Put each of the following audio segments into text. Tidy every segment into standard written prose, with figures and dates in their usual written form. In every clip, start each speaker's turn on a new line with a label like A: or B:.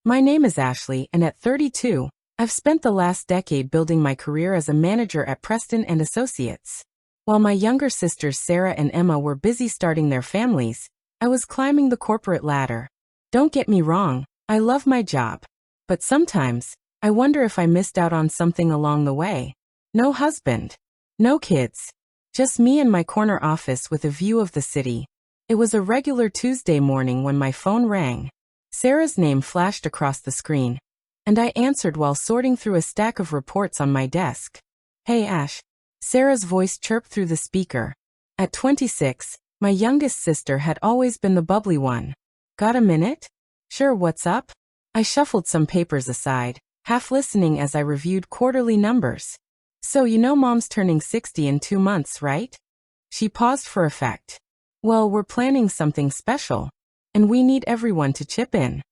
A: My name is Ashley, and at 32, I've spent the last decade building my career as a manager at Preston and Associates. While my younger sisters Sarah and Emma were busy starting their families, I was climbing the corporate ladder. Don't get me wrong, I love my job. But sometimes, I wonder if I missed out on something along the way. No husband. No kids. Just me in my corner office with a view of the city. It was a regular Tuesday morning when my phone rang. Sarah's name flashed across the screen, and I answered while sorting through a stack of reports on my desk. Hey Ash. Sarah's voice chirped through the speaker. At 26, my youngest sister had always been the bubbly one. Got a minute? Sure, what's up? I shuffled some papers aside, half listening as I reviewed quarterly numbers. So you know Mom's turning 60 in 2 months, right? She paused for effect. Well, we're planning something special, and we need everyone to chip in.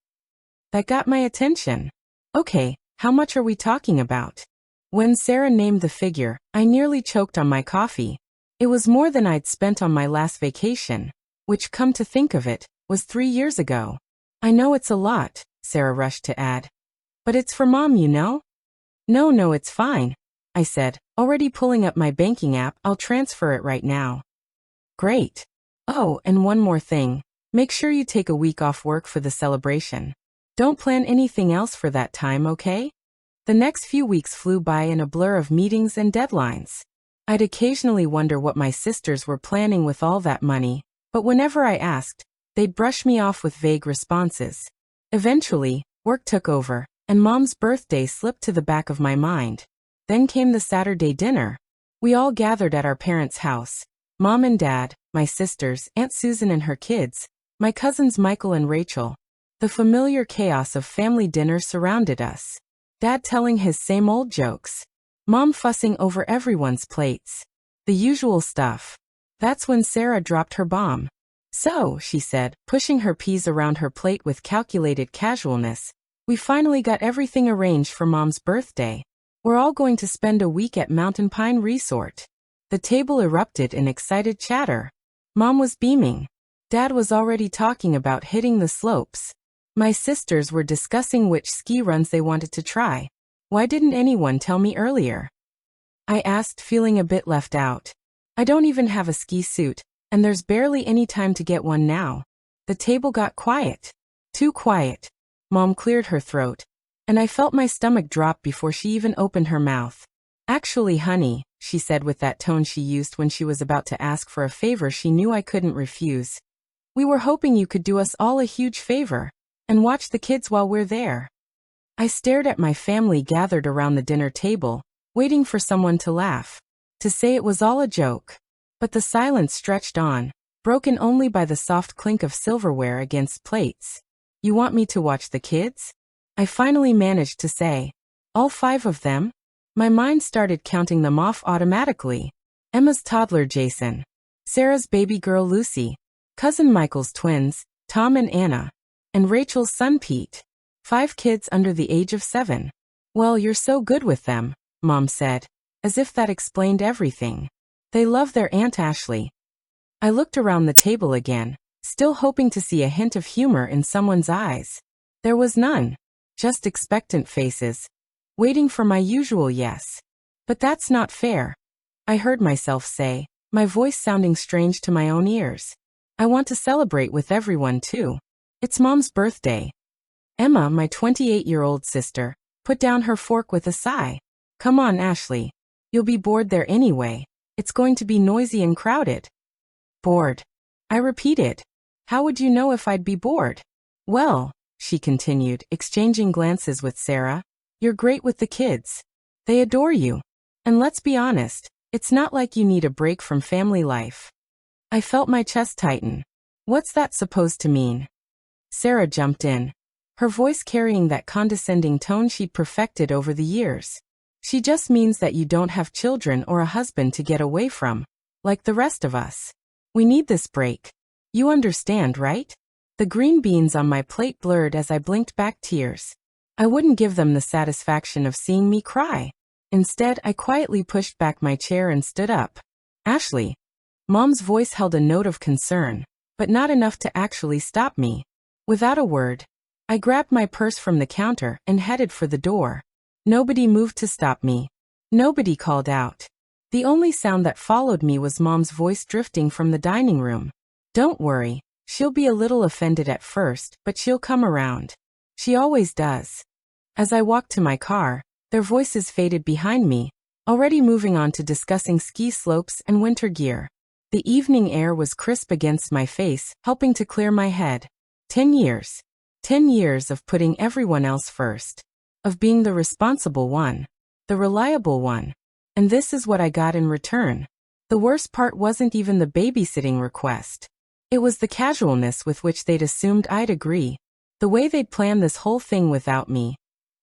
A: That got my attention. Okay, how much are we talking about? When Sarah named the figure, I nearly choked on my coffee. It was more than I'd spent on my last vacation, which, come to think of it, was 3 years ago. I know it's a lot, Sarah rushed to add. But it's for Mom, you know? No, it's fine, I said, already pulling up my banking app. I'll transfer it right now. Great. Oh, and one more thing. Make sure you take a week off work for the celebration. Don't plan anything else for that time, okay? The next few weeks flew by in a blur of meetings and deadlines. I'd occasionally wonder what my sisters were planning with all that money, but whenever I asked, they'd brush me off with vague responses. Eventually, work took over, and Mom's birthday slipped to the back of my mind. Then came the Saturday dinner. We all gathered at our parents' house. Mom and Dad, my sisters, Aunt Susan and her kids, my cousins Michael and Rachel. The familiar chaos of family dinner surrounded us. Dad telling his same old jokes. Mom fussing over everyone's plates. The usual stuff. That's when Sarah dropped her bomb. So, she said, pushing her peas around her plate with calculated casualness, we finally got everything arranged for Mom's birthday. We're all going to spend a week at Mountain Pine Resort. The table erupted in excited chatter. Mom was beaming. Dad was already talking about hitting the slopes. My sisters were discussing which ski runs they wanted to try. Why didn't anyone tell me earlier? I asked, feeling a bit left out. I don't even have a ski suit, and there's barely any time to get one now. The table got quiet. Too quiet. Mom cleared her throat, and I felt my stomach drop before she even opened her mouth. Actually, honey, she said with that tone she used when she was about to ask for a favor she knew I couldn't refuse. We were hoping you could do us all a huge favor, and watch the kids while we're there. I stared at my family gathered around the dinner table, waiting for someone to laugh, to say it was all a joke. But the silence stretched on, broken only by the soft clink of silverware against plates. You want me to watch the kids? I finally managed to say. All 5 of them? My mind started counting them off automatically. Emma's toddler Jason. Sarah's baby girl Lucy. Cousin Michael's twins, Tom and Anna. And Rachel's son Pete. 5 kids under the age of 7. Well, you're so good with them, Mom said, as if that explained everything. They love their Aunt Ashley. I looked around the table again, still hoping to see a hint of humor in someone's eyes. There was none. Just expectant faces, waiting for my usual yes. But that's not fair, I heard myself say, my voice sounding strange to my own ears. I want to celebrate with everyone too. It's Mom's birthday. Emma, my 28-year-old sister, put down her fork with a sigh. Come on, Ashley. You'll be bored there anyway. It's going to be noisy and crowded. Bored? I repeated. How would you know if I'd be bored? Well, she continued, exchanging glances with Sarah, you're great with the kids. They adore you. And let's be honest, it's not like you need a break from family life. I felt my chest tighten. What's that supposed to mean? Sarah jumped in, her voice carrying that condescending tone she'd perfected over the years. She just means that you don't have children or a husband to get away from, like the rest of us. We need this break. You understand, right? The green beans on my plate blurred as I blinked back tears. I wouldn't give them the satisfaction of seeing me cry. Instead, I quietly pushed back my chair and stood up. Ashley. Mom's voice held a note of concern, but not enough to actually stop me. Without a word, I grabbed my purse from the counter and headed for the door. Nobody moved to stop me. Nobody called out. The only sound that followed me was Mom's voice drifting from the dining room. Don't worry. She'll be a little offended at first, but she'll come around. She always does. As I walked to my car, their voices faded behind me, already moving on to discussing ski slopes and winter gear. The evening air was crisp against my face, helping to clear my head. 10 years. 10 years of putting everyone else first. Of being the responsible one. The reliable one. And this is what I got in return. The worst part wasn't even the babysitting request. It was the casualness with which they'd assumed I'd agree. The way they'd planned this whole thing without me.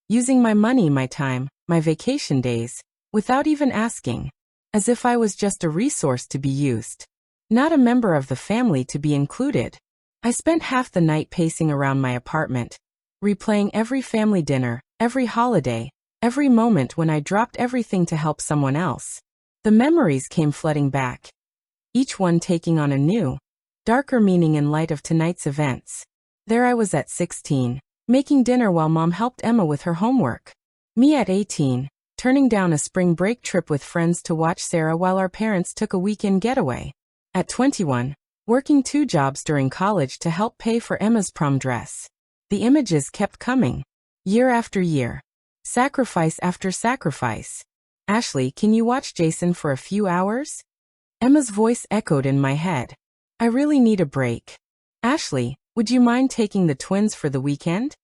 A: Using my money, my time, my vacation days, without even asking. As if I was just a resource to be used. Not a member of the family to be included. I spent half the night pacing around my apartment, replaying every family dinner, every holiday, every moment when I dropped everything to help someone else. The memories came flooding back. Each one taking on a new, darker meaning in light of tonight's events. There I was at 16, making dinner while Mom helped Emma with her homework. Me at 18, turning down a spring break trip with friends to watch Sarah while our parents took a weekend getaway. At 21, working 2 jobs during college to help pay for Emma's prom dress. The images kept coming. Year after year. Sacrifice after sacrifice. Ashley, can you watch Jason for a few hours? Emma's voice echoed in my head. I really need a break. Ashley, would you mind taking the twins for the weekend?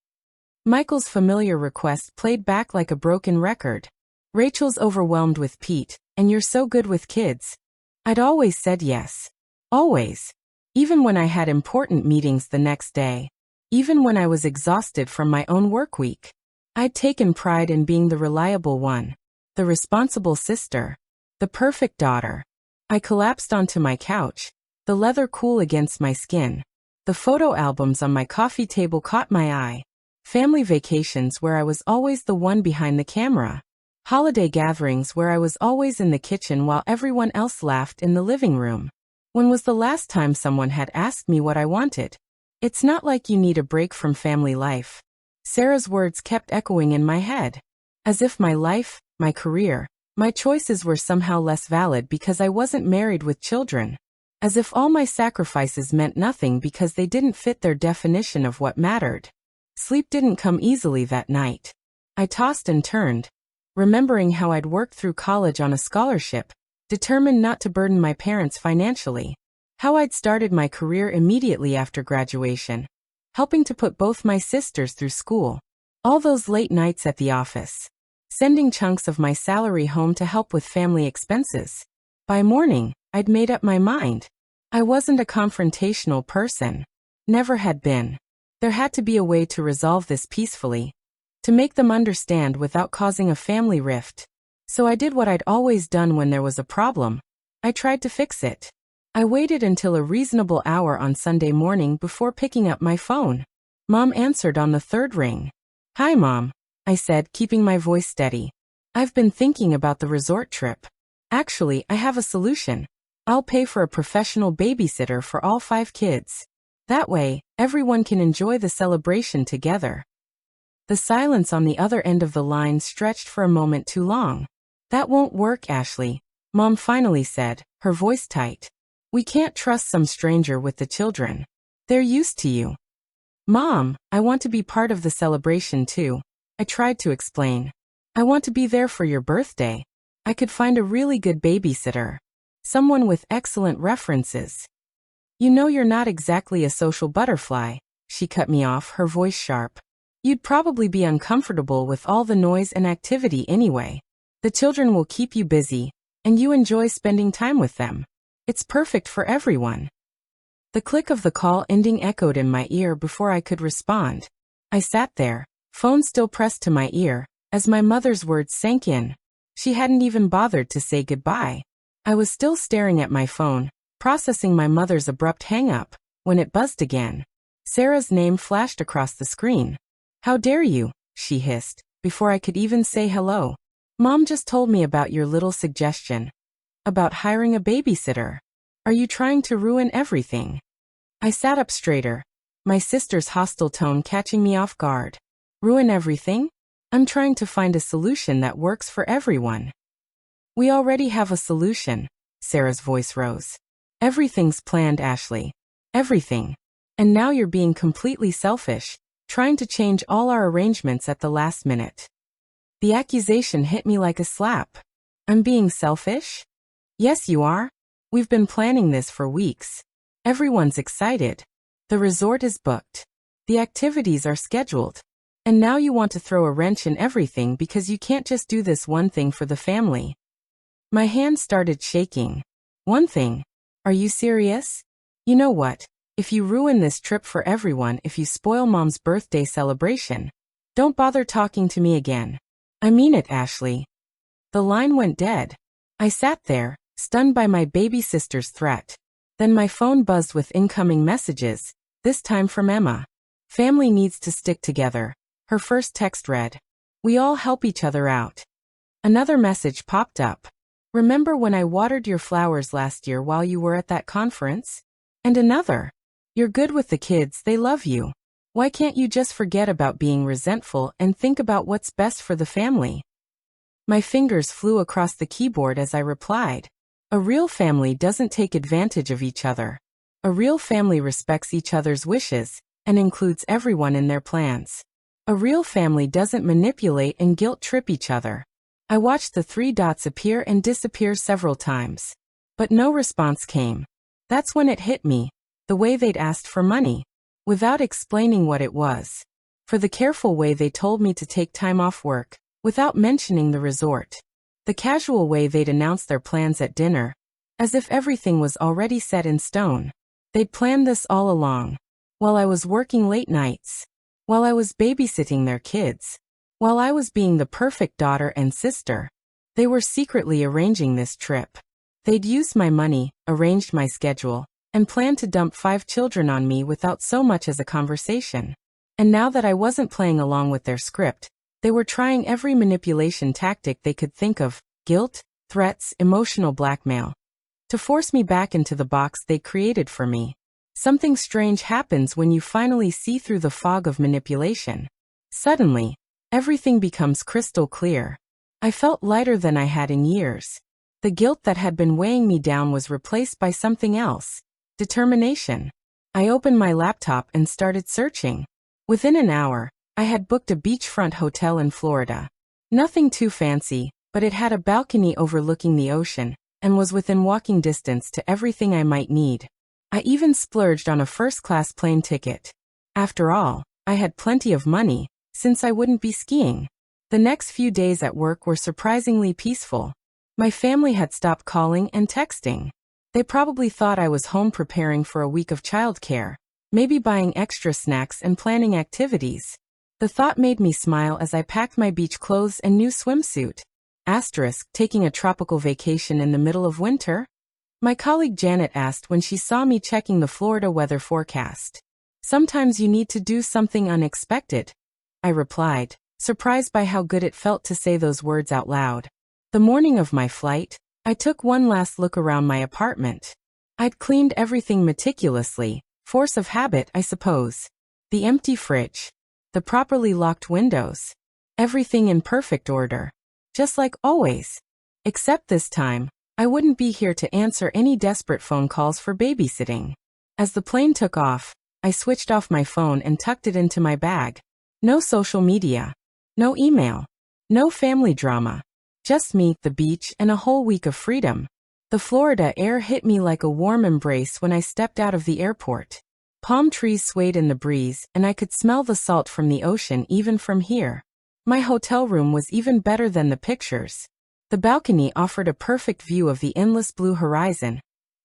A: Michael's familiar request played back like a broken record. Rachel's overwhelmed with Pete, and you're so good with kids. I'd always said yes. Always. Even when I had important meetings the next day. Even when I was exhausted from my own work week. I'd taken pride in being the reliable one. The responsible sister. The perfect daughter. I collapsed onto my couch. The leather cool against my skin. The photo albums on my coffee table caught my eye. Family vacations where I was always the one behind the camera. Holiday gatherings where I was always in the kitchen while everyone else laughed in the living room. When was the last time someone had asked me what I wanted? It's not like you need a break from family life. Sarah's words kept echoing in my head. As if my life, my career, my choices were somehow less valid because I wasn't married with children. As if all my sacrifices meant nothing because they didn't fit their definition of what mattered. Sleep didn't come easily that night. I tossed and turned, remembering how I'd worked through college on a scholarship, determined not to burden my parents financially. How I'd started my career immediately after graduation, helping to put both my sisters through school. All those late nights at the office, sending chunks of my salary home to help with family expenses. By morning, I'd made up my mind. I wasn't a confrontational person. Never had been. There had to be a way to resolve this peacefully. To make them understand without causing a family rift. So I did what I'd always done when there was a problem. I tried to fix it. I waited until a reasonable hour on Sunday morning before picking up my phone. Mom answered on the 3rd ring. Hi, Mom, I said, keeping my voice steady. I've been thinking about the resort trip. Actually, I have a solution. I'll pay for a professional babysitter for all 5 kids. That way, everyone can enjoy the celebration together. The silence on the other end of the line stretched for a moment too long. That won't work, Ashley, Mom finally said, her voice tight. We can't trust some stranger with the children. They're used to you. Mom, I want to be part of the celebration too. I tried to explain. I want to be there for your birthday. I could find a really good babysitter. Someone with excellent references. You know you're not exactly a social butterfly, she cut me off, her voice sharp. You'd probably be uncomfortable with all the noise and activity anyway. The children will keep you busy, and you enjoy spending time with them. It's perfect for everyone. The click of the call ending echoed in my ear before I could respond. I sat there, phone still pressed to my ear, as my mother's words sank in. She hadn't even bothered to say goodbye. I was still staring at my phone, processing my mother's abrupt hang-up, when it buzzed again. Sarah's name flashed across the screen. How dare you, she hissed, before I could even say hello. Mom just told me about your little suggestion. About hiring a babysitter. Are you trying to ruin everything? I sat up straighter. my sister's hostile tone catching me off guard. Ruin everything? I'm trying to find a solution that works for everyone. We already have a solution, Sarah's voice rose. Everything's planned, Ashley. Everything. And now you're being completely selfish, trying to change all our arrangements at the last minute. The accusation hit me like a slap. I'm being selfish? Yes, you are. We've been planning this for weeks. Everyone's excited. The resort is booked. The activities are scheduled. And now you want to throw a wrench in everything because you can't just do this one thing for the family. My hand started shaking. One thing? Are you serious? You know what? If you ruin this trip for everyone, if you spoil Mom's birthday celebration, don't bother talking to me again. I mean it, Ashley. The line went dead. I sat there, stunned by my baby sister's threat. Then my phone buzzed with incoming messages, this time from Emma. Family needs to stick together. Her first text read. We all help each other out. Another message popped up. Remember when I watered your flowers last year while you were at that conference? And another. You're good with the kids, they love you. Why can't you just forget about being resentful and think about what's best for the family? My fingers flew across the keyboard as I replied. A real family doesn't take advantage of each other. A real family respects each other's wishes and includes everyone in their plans. A real family doesn't manipulate and guilt-trip each other. I watched the 3 dots appear and disappear several times. But no response came. That's when it hit me, the way they'd asked for money, without explaining what it was. For the careful way they told me to take time off work, without mentioning the resort. The casual way they'd announced their plans at dinner, as if everything was already set in stone. They'd planned this all along, while I was working late nights, while I was babysitting their kids, while I was being the perfect daughter and sister. They were secretly arranging this trip. They'd used my money, arranged my schedule, and planned to dump 5 children on me without so much as a conversation. And now that I wasn't playing along with their script, they were trying every manipulation tactic they could think of, guilt, threats, emotional blackmail, to force me back into the box they created for me. Something strange happens when you finally see through the fog of manipulation. Suddenly, everything becomes crystal clear. I felt lighter than I had in years. The guilt that had been weighing me down was replaced by something else. Determination. I opened my laptop and started searching. Within an hour, I had booked a beachfront hotel in Florida. Nothing too fancy, but it had a balcony overlooking the ocean, and was within walking distance to everything I might need. I even splurged on a first-class plane ticket. After all, I had plenty of money, since I wouldn't be skiing. The next few days at work were surprisingly peaceful. My family had stopped calling and texting. They probably thought I was home preparing for a week of childcare, maybe buying extra snacks and planning activities. The thought made me smile as I packed my beach clothes and new swimsuit. Taking a tropical vacation in the middle of winter? My colleague Janet asked when she saw me checking the Florida weather forecast. Sometimes you need to do something unexpected, I replied, surprised by how good it felt to say those words out loud. The morning of my flight, I took one last look around my apartment. I'd cleaned everything meticulously, force of habit, I suppose. The empty fridge. The properly locked windows. Everything in perfect order. Just like always. Except this time, I wouldn't be here to answer any desperate phone calls for babysitting. As the plane took off, I switched off my phone and tucked it into my bag. No social media. No email. No family drama. Just me, the beach, and a whole week of freedom. The Florida air hit me like a warm embrace when I stepped out of the airport. Palm trees swayed in the breeze, and I could smell the salt from the ocean even from here. My hotel room was even better than the pictures. The balcony offered a perfect view of the endless blue horizon,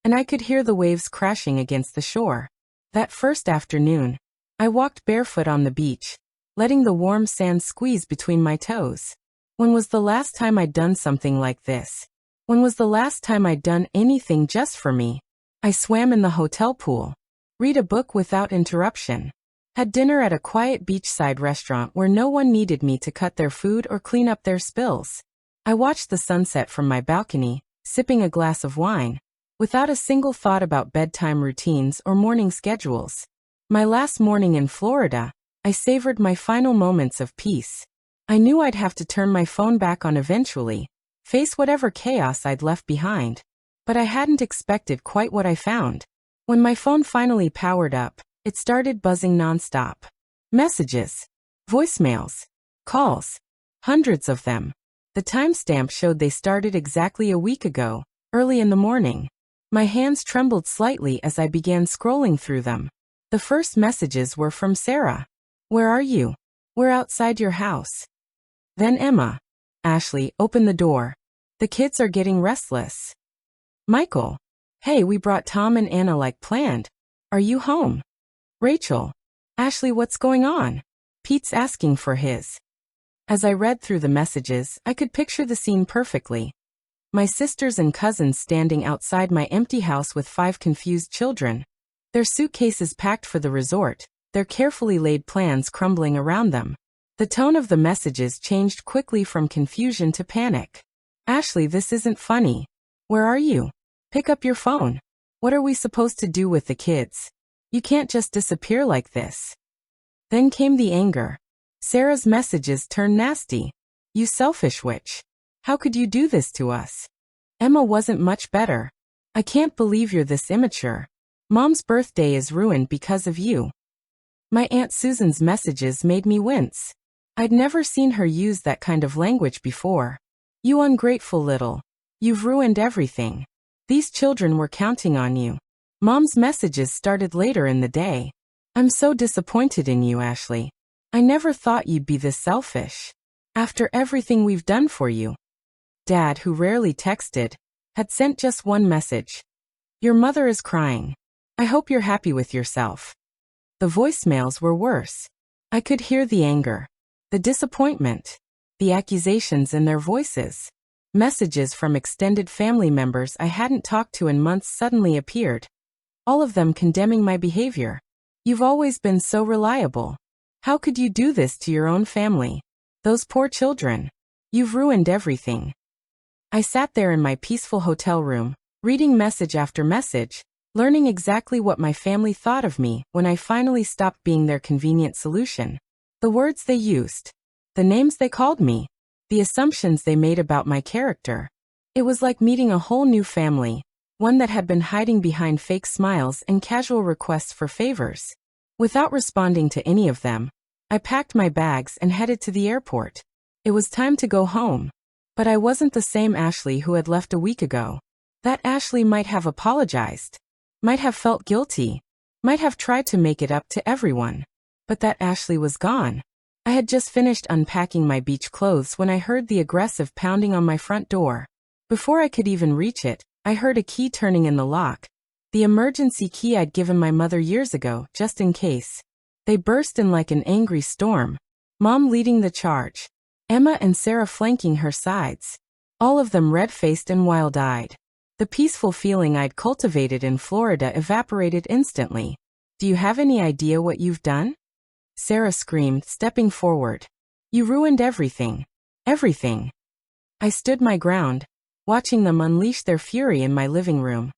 A: and I could hear the waves crashing against the shore. That first afternoon, I walked barefoot on the beach, letting the warm sand squeeze between my toes. When was the last time I'd done something like this? When was the last time I'd done anything just for me? I swam in the hotel pool, read a book without interruption, had dinner at a quiet beachside restaurant where no one needed me to cut their food or clean up their spills. I watched the sunset from my balcony, sipping a glass of wine, without a single thought about bedtime routines or morning schedules. My last morning in Florida, I savored my final moments of peace. I knew I'd have to turn my phone back on eventually, face whatever chaos I'd left behind. But I hadn't expected quite what I found. When my phone finally powered up, it started buzzing nonstop. Messages, voicemails, calls, hundreds of them. The timestamp showed they started exactly a week ago, early in the morning. My hands trembled slightly as I began scrolling through them. The first messages were from Sarah. "Where are you? We're outside your house." Then Emma. "Ashley, open the door. The kids are getting restless." Michael. "Hey, we brought Tom and Anna like planned. Are you home?" Rachel. "Ashley, what's going on? Pete's asking for his." As I read through the messages, I could picture the scene perfectly. My sisters and cousins standing outside my empty house with 5 confused children. Their suitcases packed for the resort, their carefully laid plans crumbling around them. The tone of the messages changed quickly from confusion to panic. "Ashley, this isn't funny. Where are you? Pick up your phone. What are we supposed to do with the kids? You can't just disappear like this." Then came the anger. Sarah's messages turned nasty. "You selfish witch. How could you do this to us?" Emma wasn't much better. "I can't believe you're this immature. Mom's birthday is ruined because of you." My Aunt Susan's messages made me wince. I'd never seen her use that kind of language before. "You ungrateful little. You've ruined everything. These children were counting on you." Mom's messages started later in the day. "I'm so disappointed in you, Ashley. I never thought you'd be this selfish. After everything we've done for you." Dad, who rarely texted, had sent just one message. "Your mother is crying. I hope you're happy with yourself." The voicemails were worse. I could hear the anger, the disappointment, the accusations in their voices. Messages from extended family members I hadn't talked to in months suddenly appeared. All of them condemning my behavior. "You've always been so reliable. How could you do this to your own family? Those poor children. You've ruined everything." I sat there in my peaceful hotel room, reading message after message, learning exactly what my family thought of me when I finally stopped being their convenient solution. The words they used, the names they called me, the assumptions they made about my character. It was like meeting a whole new family, one that had been hiding behind fake smiles and casual requests for favors. Without responding to any of them, I packed my bags and headed to the airport. It was time to go home. But I wasn't the same Ashley who had left a week ago. That Ashley might have apologized, might have felt guilty, might have tried to make it up to everyone. But that Ashley was gone. I had just finished unpacking my beach clothes when I heard the aggressive pounding on my front door. Before I could even reach it, I heard a key turning in the lock. The emergency key I'd given my mother years ago, just in case. They burst in like an angry storm. Mom leading the charge. Emma and Sarah flanking her sides. All of them red-faced and wild-eyed. The peaceful feeling I'd cultivated in Florida evaporated instantly. "Do you have any idea what you've done?" Sarah screamed, stepping forward. "You ruined everything. Everything." I stood my ground, watching them unleash their fury in my living room.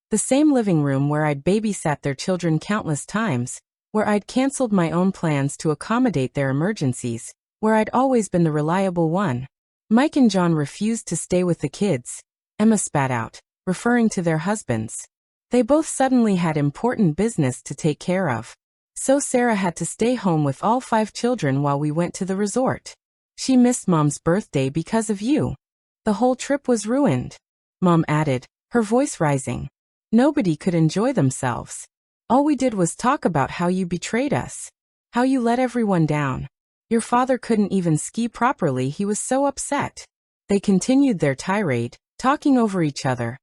A: The same living room where I'd babysat their children countless times, where I'd canceled my own plans to accommodate their emergencies, where I'd always been the reliable one. Mike and John refused to stay with the kids, Emma spat out, referring to their husbands. They both suddenly had important business to take care of. So Sarah had to stay home with all 5 children while we went to the resort. "She missed Mom's birthday because of you. The whole trip was ruined," Mom added, her voice rising. "Nobody could enjoy themselves. All we did was talk about how you betrayed us. How you let everyone down. Your father couldn't even ski properly, he was so upset." They continued their tirade, talking over each other,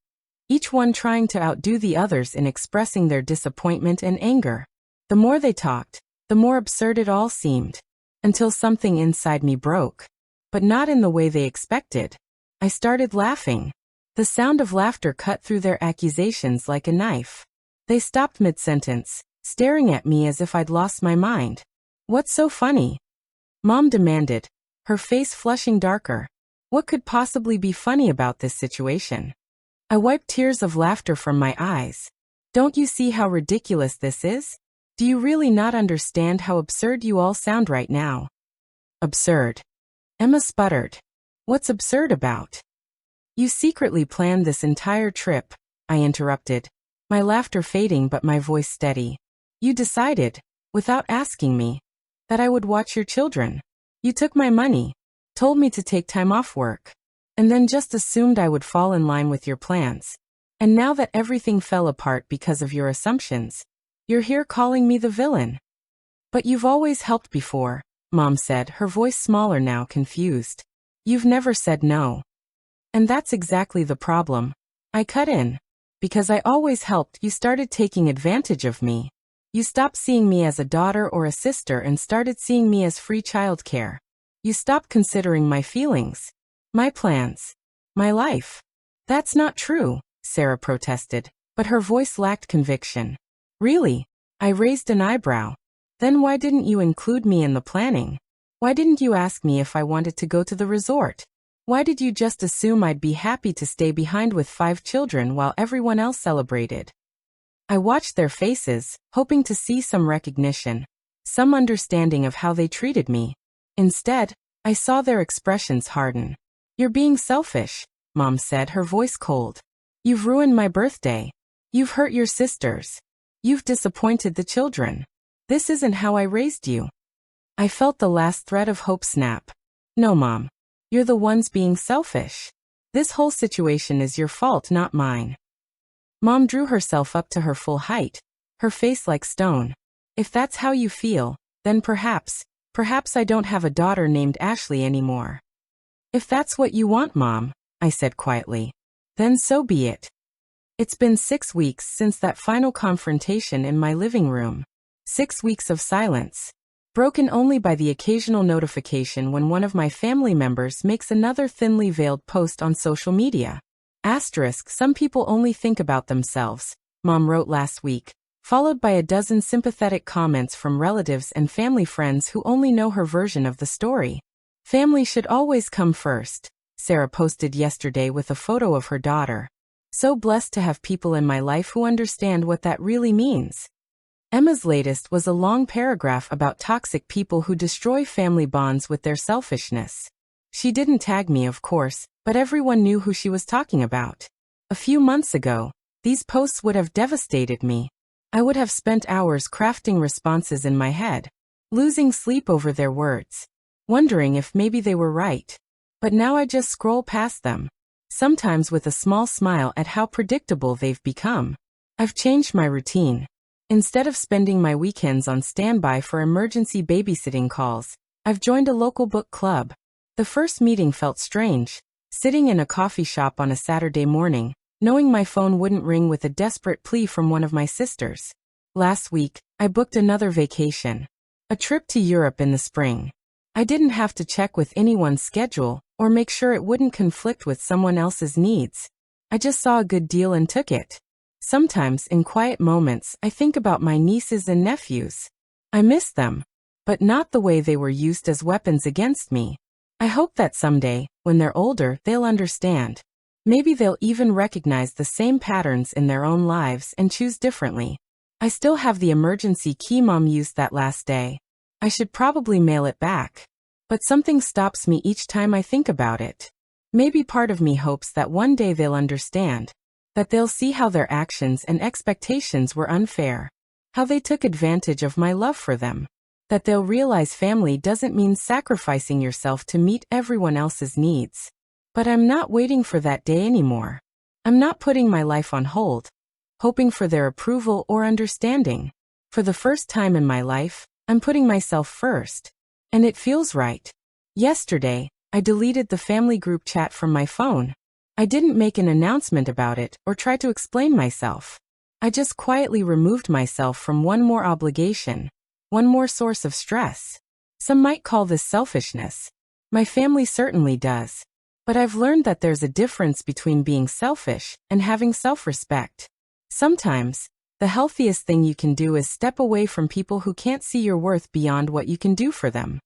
A: each one trying to outdo the others in expressing their disappointment and anger. The more they talked, the more absurd it all seemed, until something inside me broke. But not in the way they expected. I started laughing. The sound of laughter cut through their accusations like a knife. They stopped mid-sentence, staring at me as if I'd lost my mind. "What's so funny?" Mom demanded, her face flushing darker. What could possibly be funny about this situation? I wiped tears of laughter from my eyes. "Don't you see how ridiculous this is? Do you really not understand how absurd you all sound right now? Absurd. Emma sputtered. What's absurd about? You secretly planned this entire trip, I interrupted, my laughter fading but my voice steady. You decided, without asking me, that I would watch your children. You took my money, told me to take time off work, and then just assumed I would fall in line with your plans. And now that everything fell apart because of your assumptions, you're here calling me the villain. But you've always helped before, Mom said, her voice smaller now, confused. You've never said no. And that's exactly the problem. I cut in. Because I always helped, you started taking advantage of me. You stopped seeing me as a daughter or a sister and started seeing me as free childcare. You stopped considering my feelings, my plans, my life. That's not true, Sarah protested, but her voice lacked conviction. Really? I raised an eyebrow. Then why didn't you include me in the planning? Why didn't you ask me if I wanted to go to the resort? Why did you just assume I'd be happy to stay behind with 5 children while everyone else celebrated? I watched their faces, hoping to see some recognition, some understanding of how they treated me. Instead, I saw their expressions harden. You're being selfish, Mom said, her voice cold. You've ruined my birthday. You've hurt your sisters. You've disappointed the children. This isn't how I raised you. I felt the last thread of hope snap. No, Mom. You're the ones being selfish. This whole situation is your fault, not mine. Mom drew herself up to her full height, her face like stone. If that's how you feel, then perhaps I don't have a daughter named Ashley anymore. If that's what you want, Mom, I said quietly, then so be it. It's been 6 weeks since that final confrontation in my living room. 6 weeks of silence, broken only by the occasional notification when one of my family members makes another thinly veiled post on social media. Asterisk, some people only think about themselves, Mom wrote last week, followed by a dozen sympathetic comments from relatives and family friends who only know her version of the story. Family should always come first, Sarah posted yesterday with a photo of her daughter. So blessed to have people in my life who understand what that really means. Emma's latest was a long paragraph about toxic people who destroy family bonds with their selfishness. She didn't tag me, of course, but everyone knew who she was talking about. A few months ago, these posts would have devastated me. I would have spent hours crafting responses in my head, losing sleep over their words, wondering if maybe they were right. But now I just scroll past them, sometimes with a small smile at how predictable they've become. I've changed my routine. Instead of spending my weekends on standby for emergency babysitting calls, I've joined a local book club. The first meeting felt strange, sitting in a coffee shop on a Saturday morning, knowing my phone wouldn't ring with a desperate plea from one of my sisters. Last week, I booked another vacation, a trip to Europe in the spring. I didn't have to check with anyone's schedule or make sure it wouldn't conflict with someone else's needs. I just saw a good deal and took it. Sometimes, in quiet moments, I think about my nieces and nephews. I miss them, but not the way they were used as weapons against me. I hope that someday, when they're older, they'll understand. Maybe they'll even recognize the same patterns in their own lives and choose differently. I still have the emergency key Mom used that last day. I should probably mail it back. But something stops me each time I think about it. Maybe part of me hopes that one day they'll understand. That they'll see how their actions and expectations were unfair. How they took advantage of my love for them. That they'll realize family doesn't mean sacrificing yourself to meet everyone else's needs. But I'm not waiting for that day anymore. I'm not putting my life on hold, hoping for their approval or understanding. For the first time in my life, I'm putting myself first. And it feels right. Yesterday, I deleted the family group chat from my phone. I didn't make an announcement about it or try to explain myself. I just quietly removed myself from one more obligation, one more source of stress. Some might call this selfishness. My family certainly does. But I've learned that there's a difference between being selfish and having self-respect. Sometimes, the healthiest thing you can do is step away from people who can't see your worth beyond what you can do for them.